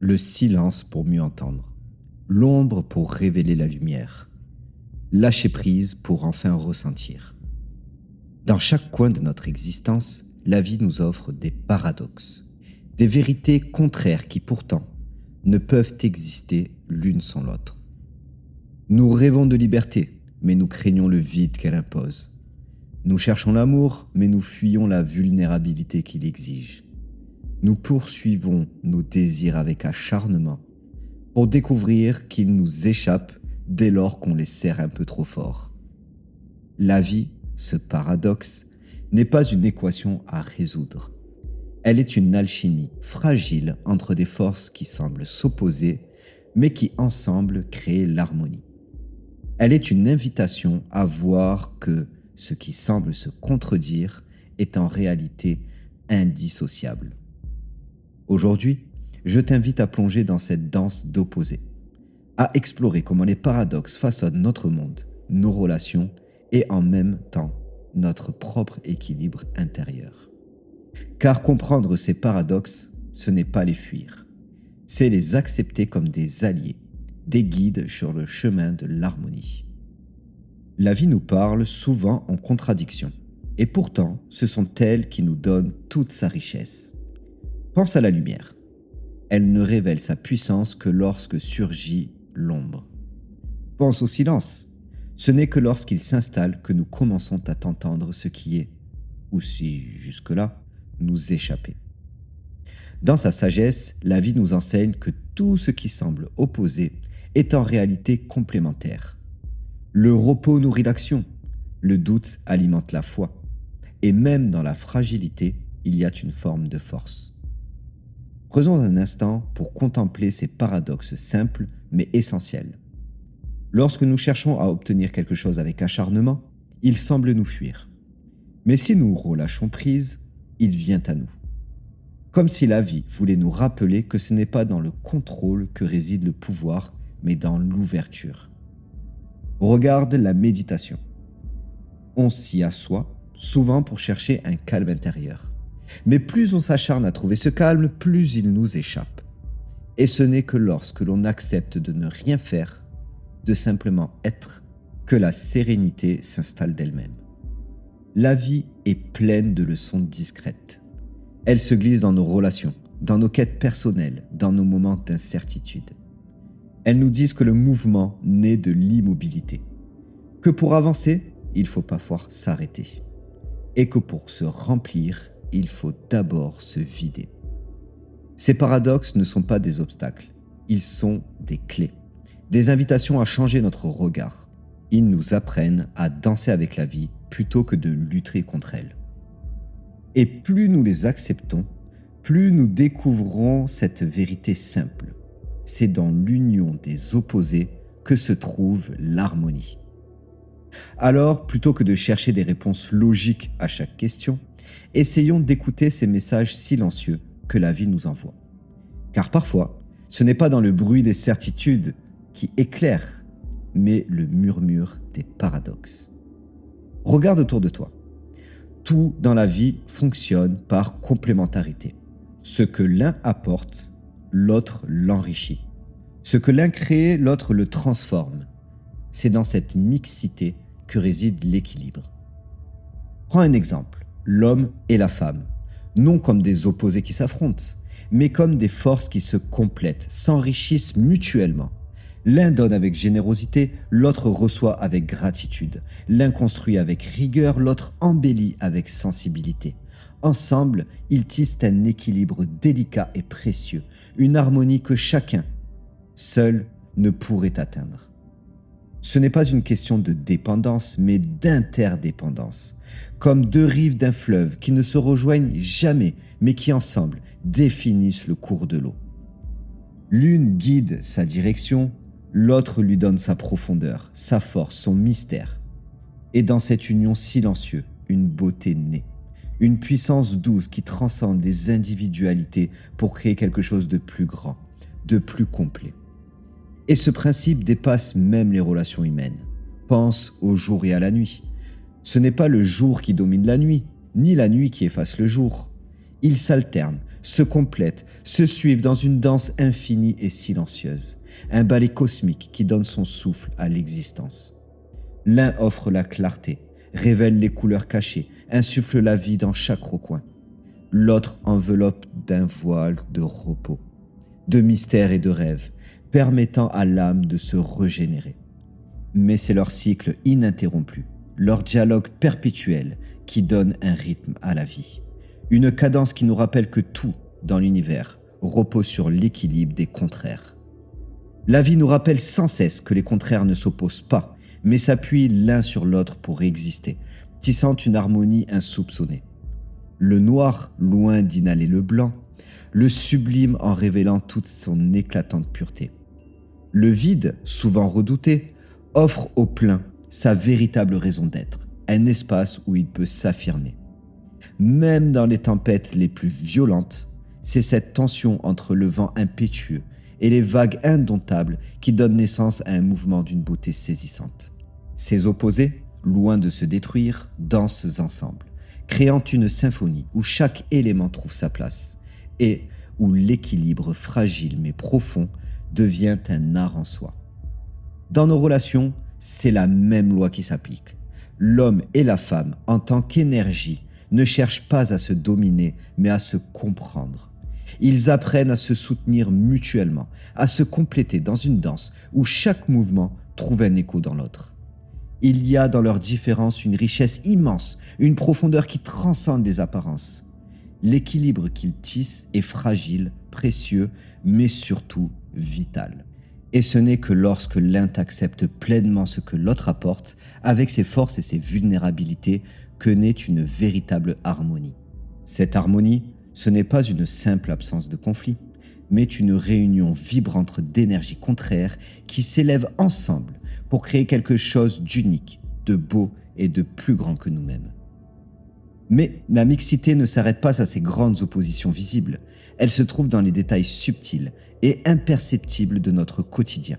Le silence pour mieux entendre, l'ombre pour révéler la lumière, lâcher prise pour enfin ressentir. Dans chaque coin de notre existence, la vie nous offre des paradoxes, des vérités contraires qui pourtant ne peuvent exister l'une sans l'autre. Nous rêvons de liberté, mais nous craignons le vide qu'elle impose. Nous cherchons l'amour, mais nous fuyons la vulnérabilité qu'il exige. Nous poursuivons nos désirs avec acharnement pour découvrir qu'ils nous échappent dès lors qu'on les serre un peu trop fort. La vie, ce paradoxe, n'est pas une équation à résoudre. Elle est une alchimie fragile entre des forces qui semblent s'opposer, mais qui ensemble créent l'harmonie. Elle est une invitation à voir que ce qui semble se contredire est en réalité indissociable. Aujourd'hui, je t'invite à plonger dans cette danse d'opposés, à explorer comment les paradoxes façonnent notre monde, nos relations et en même temps notre propre équilibre intérieur. Car comprendre ces paradoxes, ce n'est pas les fuir, c'est les accepter comme des alliés, des guides sur le chemin de l'harmonie. La vie nous parle souvent en contradiction, et pourtant ce sont elles qui nous donnent toute sa richesse. Pense à la lumière. Elle ne révèle sa puissance que lorsque surgit l'ombre. Pense au silence. Ce n'est que lorsqu'il s'installe que nous commençons à entendre ce qui est, ou si jusque-là, nous échapper. Dans sa sagesse, la vie nous enseigne que tout ce qui semble opposé est en réalité complémentaire. Le repos nourrit l'action, le doute alimente la foi, et même dans la fragilité, il y a une forme de force. Prenons un instant pour contempler ces paradoxes simples mais essentiels. Lorsque nous cherchons à obtenir quelque chose avec acharnement, il semble nous fuir. Mais si nous relâchons prise, il vient à nous. Comme si la vie voulait nous rappeler que ce n'est pas dans le contrôle que réside le pouvoir, mais dans l'ouverture. Regarde la méditation. On s'y assoit, souvent pour chercher un calme intérieur. Mais plus on s'acharne à trouver ce calme, plus il nous échappe. Et ce n'est que lorsque l'on accepte de ne rien faire, de simplement être, que la sérénité s'installe d'elle-même. La vie est pleine de leçons discrètes. Elle se glisse dans nos relations, dans nos quêtes personnelles, dans nos moments d'incertitude. Elles nous disent que le mouvement naît de l'immobilité, que pour avancer, il faut parfois s'arrêter, et que pour se remplir, il faut d'abord se vider. Ces paradoxes ne sont pas des obstacles, ils sont des clés, des invitations à changer notre regard. Ils nous apprennent à danser avec la vie plutôt que de lutter contre elle. Et plus nous les acceptons, plus nous découvrons cette vérité simple. C'est dans l'union des opposés que se trouve l'harmonie. Alors, plutôt que de chercher des réponses logiques à chaque question, essayons d'écouter ces messages silencieux que la vie nous envoie. Car parfois, ce n'est pas dans le bruit des certitudes qui éclaire, mais le murmure des paradoxes. Regarde autour de toi. Tout dans la vie fonctionne par complémentarité. Ce que l'un apporte, l'autre l'enrichit. Ce que l'un crée, l'autre le transforme. C'est dans cette mixité que réside l'équilibre. Prends un exemple, l'homme et la femme, non comme des opposés qui s'affrontent, mais comme des forces qui se complètent, s'enrichissent mutuellement. L'un donne avec générosité, l'autre reçoit avec gratitude. L'un construit avec rigueur, l'autre embellit avec sensibilité. Ensemble, ils tissent un équilibre délicat et précieux, une harmonie que chacun, seul, ne pourrait atteindre. Ce n'est pas une question de dépendance, mais d'interdépendance, comme deux rives d'un fleuve qui ne se rejoignent jamais, mais qui ensemble définissent le cours de l'eau. L'une guide sa direction, l'autre lui donne sa profondeur, sa force, son mystère. Et dans cette union silencieuse, une beauté naît, une puissance douce qui transcende les individualités pour créer quelque chose de plus grand, de plus complet. Et ce principe dépasse même les relations humaines. Pense au jour et à la nuit. Ce n'est pas le jour qui domine la nuit, ni la nuit qui efface le jour. Ils s'alternent, se complètent, se suivent dans une danse infinie et silencieuse, un ballet cosmique qui donne son souffle à l'existence. L'un offre la clarté, révèle les couleurs cachées, insuffle la vie dans chaque recoin. L'autre enveloppe d'un voile de repos, de mystère et de rêve, permettant à l'âme de se régénérer. Mais c'est leur cycle ininterrompu, leur dialogue perpétuel qui donne un rythme à la vie. Une cadence qui nous rappelle que tout, dans l'univers, repose sur l'équilibre des contraires. La vie nous rappelle sans cesse que les contraires ne s'opposent pas, mais s'appuient l'un sur l'autre pour exister, tissant une harmonie insoupçonnée. Le noir, loin d'inhaler le blanc, le sublime en révélant toute son éclatante pureté. Le vide, souvent redouté, offre au plein sa véritable raison d'être, un espace où il peut s'affirmer. Même dans les tempêtes les plus violentes, c'est cette tension entre le vent impétueux et les vagues indomptables qui donne naissance à un mouvement d'une beauté saisissante. Ces opposés, loin de se détruire, dansent ensemble, créant une symphonie où chaque élément trouve sa place et où l'équilibre fragile mais profond devient un art en soi. Dans nos relations, c'est la même loi qui s'applique. L'homme et la femme, en tant qu'énergie, ne cherchent pas à se dominer, mais à se comprendre. Ils apprennent à se soutenir mutuellement, à se compléter dans une danse où chaque mouvement trouve un écho dans l'autre. Il y a dans leurs différences une richesse immense, une profondeur qui transcende les apparences. L'équilibre qu'ils tissent est fragile, précieux, mais surtout vital. Et ce n'est que lorsque l'un accepte pleinement ce que l'autre apporte, avec ses forces et ses vulnérabilités, que naît une véritable harmonie. Cette harmonie, ce n'est pas une simple absence de conflit, mais une réunion vibrante d'énergies contraires qui s'élèvent ensemble pour créer quelque chose d'unique, de beau et de plus grand que nous-mêmes. Mais la mixité ne s'arrête pas à ces grandes oppositions visibles, elle se trouve dans les détails subtils et imperceptibles de notre quotidien.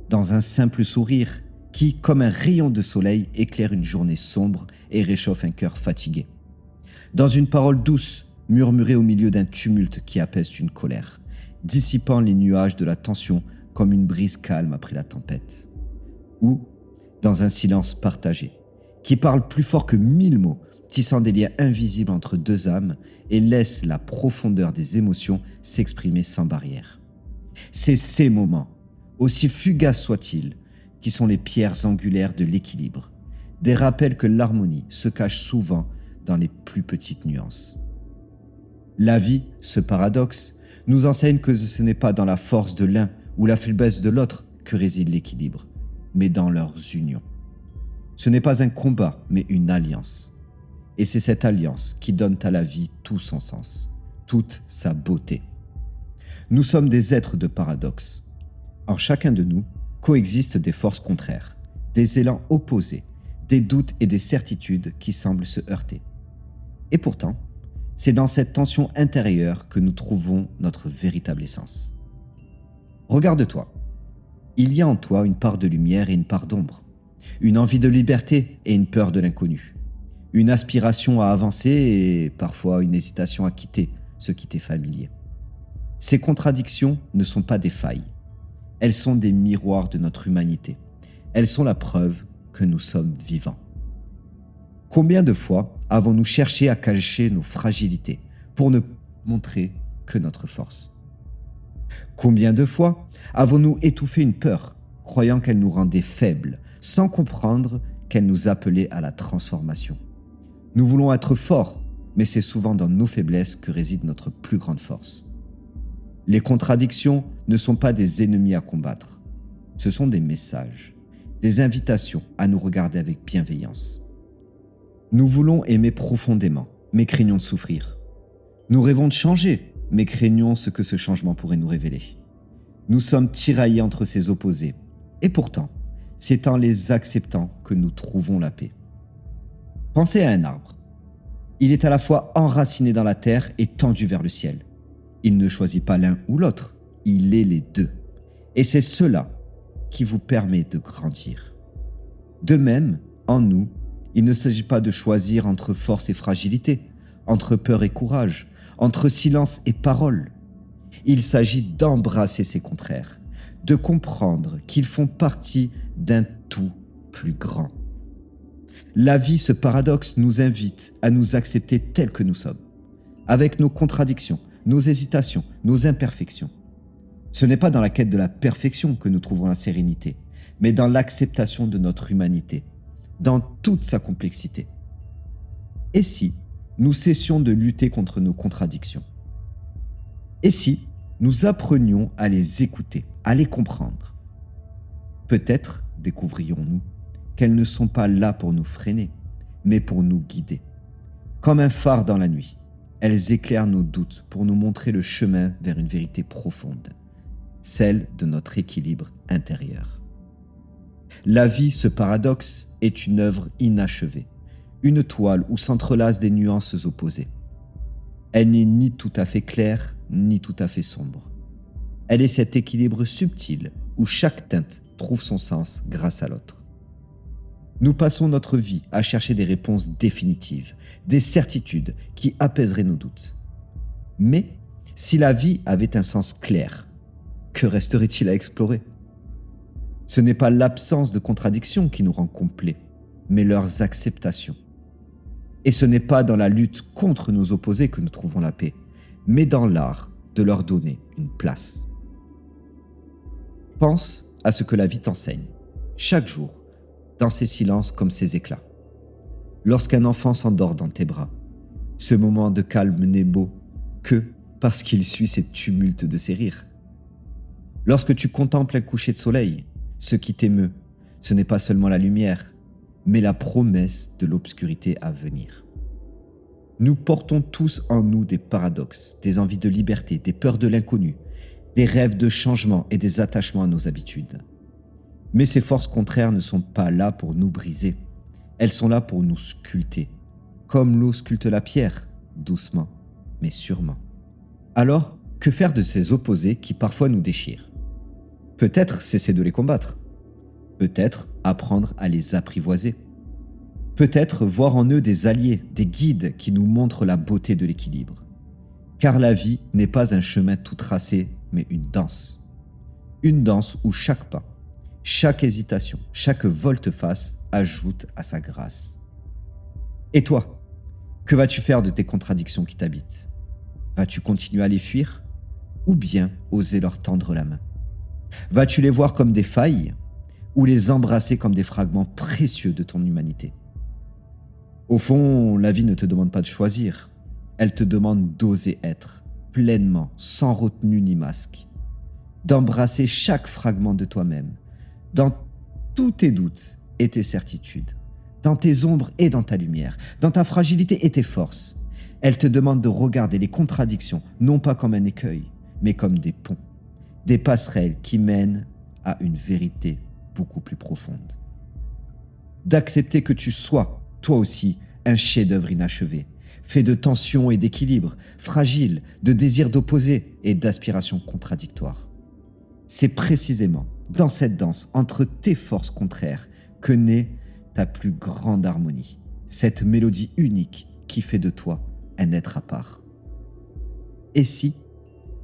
Dans un simple sourire qui, comme un rayon de soleil, éclaire une journée sombre et réchauffe un cœur fatigué. Dans une parole douce, murmurée au milieu d'un tumulte qui apaise une colère, dissipant les nuages de la tension comme une brise calme après la tempête. Ou dans un silence partagé, qui parle plus fort que 1000 mots, tissant des liens invisibles entre deux âmes et laisse la profondeur des émotions s'exprimer sans barrière. C'est ces moments, aussi fugaces soient-ils, qui sont les pierres angulaires de l'équilibre, des rappels que l'harmonie se cache souvent dans les plus petites nuances. La vie, ce paradoxe, nous enseigne que ce n'est pas dans la force de l'un ou la faiblesse de l'autre que réside l'équilibre, mais dans leurs unions. Ce n'est pas un combat, mais une alliance. Et c'est cette alliance qui donne à la vie tout son sens, toute sa beauté. Nous sommes des êtres de paradoxe. En chacun de nous coexistent des forces contraires, des élans opposés, des doutes et des certitudes qui semblent se heurter. Et pourtant, c'est dans cette tension intérieure que nous trouvons notre véritable essence. Regarde-toi. Il y a en toi une part de lumière et une part d'ombre, une envie de liberté et une peur de l'inconnu, une aspiration à avancer et parfois une hésitation à quitter ce qui t'est familier. Ces contradictions ne sont pas des failles, elles sont des miroirs de notre humanité. Elles sont la preuve que nous sommes vivants. Combien de fois avons-nous cherché à cacher nos fragilités pour ne montrer que notre force? Combien de fois avons-nous étouffé une peur, croyant qu'elle nous rendait faibles, sans comprendre qu'elle nous appelait à la transformation? Nous voulons être forts, mais c'est souvent dans nos faiblesses que réside notre plus grande force. Les contradictions ne sont pas des ennemis à combattre, ce sont des messages, des invitations à nous regarder avec bienveillance. Nous voulons aimer profondément, mais craignons de souffrir. Nous rêvons de changer, mais craignons ce que ce changement pourrait nous révéler. Nous sommes tiraillés entre ces opposés, et pourtant, c'est en les acceptant que nous trouvons la paix. Pensez à un arbre. Il est à la fois enraciné dans la terre et tendu vers le ciel. Il ne choisit pas l'un ou l'autre, il est les deux. Et c'est cela qui vous permet de grandir. De même, en nous, il ne s'agit pas de choisir entre force et fragilité, entre peur et courage, entre silence et parole. Il s'agit d'embrasser ces contraires, de comprendre qu'ils font partie d'un tout plus grand. La vie, ce paradoxe, nous invite à nous accepter tels que nous sommes, avec nos contradictions, nos hésitations, nos imperfections. Ce n'est pas dans la quête de la perfection que nous trouvons la sérénité, mais dans l'acceptation de notre humanité, dans toute sa complexité. Et si nous cessions de lutter contre nos contradictions? Et si nous apprenions à les écouter, à les comprendre? Peut-être découvrions-nous qu'elles ne sont pas là pour nous freiner, mais pour nous guider. Comme un phare dans la nuit, elles éclairent nos doutes pour nous montrer le chemin vers une vérité profonde, celle de notre équilibre intérieur. La vie, ce paradoxe, est une œuvre inachevée, une toile où s'entrelacent des nuances opposées. Elle n'est ni tout à fait claire, ni tout à fait sombre. Elle est cet équilibre subtil où chaque teinte trouve son sens grâce à l'autre. Nous passons notre vie à chercher des réponses définitives, des certitudes qui apaiseraient nos doutes. Mais si la vie avait un sens clair, que resterait-il à explorer? Ce n'est pas l'absence de contradictions qui nous rend complets, mais leurs acceptations. Et ce n'est pas dans la lutte contre nos opposés que nous trouvons la paix, mais dans l'art de leur donner une place. Pense à ce que la vie t'enseigne, chaque jour, dans ses silences comme ses éclats. Lorsqu'un enfant s'endort dans tes bras, ce moment de calme n'est beau que parce qu'il suit ces tumultes de ses rires. Lorsque tu contemples un coucher de soleil, ce qui t'émeut, ce n'est pas seulement la lumière, mais la promesse de l'obscurité à venir. Nous portons tous en nous des paradoxes, des envies de liberté, des peurs de l'inconnu, des rêves de changement et des attachements à nos habitudes. Mais ces forces contraires ne sont pas là pour nous briser. Elles sont là pour nous sculpter, comme l'eau sculpte la pierre, doucement, mais sûrement. Alors, que faire de ces opposés qui parfois nous déchirent? Peut-être cesser de les combattre. Peut-être apprendre à les apprivoiser. Peut-être voir en eux des alliés, des guides qui nous montrent la beauté de l'équilibre. Car la vie n'est pas un chemin tout tracé, mais une danse. Une danse où chaque pas, chaque hésitation, chaque volte-face ajoute à sa grâce. Et toi, que vas-tu faire de tes contradictions qui t'habitent? Vas-tu continuer à les fuir ou bien oser leur tendre la main? Vas-tu les voir comme des failles ou les embrasser comme des fragments précieux de ton humanité? Au fond, la vie ne te demande pas de choisir, elle te demande d'oser être pleinement, sans retenue ni masque, d'embrasser chaque fragment de toi-même, dans tous tes doutes et tes certitudes, dans tes ombres et dans ta lumière, dans ta fragilité et tes forces. Elle te demande de regarder les contradictions, non pas comme un écueil, mais comme des ponts, des passerelles qui mènent à une vérité beaucoup plus profonde. D'accepter que tu sois, toi aussi, un chef-d'œuvre inachevé, fait de tensions et d'équilibres, fragile, de désirs d'opposer et d'aspirations contradictoires. C'est précisément dans cette danse entre tes forces contraires que naît ta plus grande harmonie, cette mélodie unique qui fait de toi un être à part. Et si,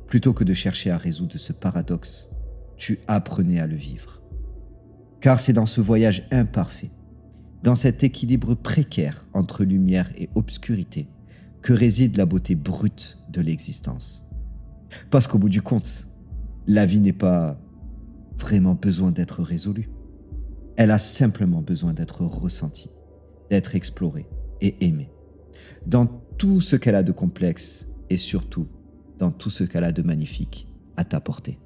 plutôt que de chercher à résoudre ce paradoxe, tu apprenais à le vivre? Car c'est dans ce voyage imparfait, dans cet équilibre précaire entre lumière et obscurité, que réside la beauté brute de l'existence. Parce qu'au bout du compte, la vie n'est pas vraiment besoin d'être résolue. Elle a simplement besoin d'être ressentie, d'être explorée et aimée. Dans tout ce qu'elle a de complexe et surtout dans tout ce qu'elle a de magnifique à t'apporter.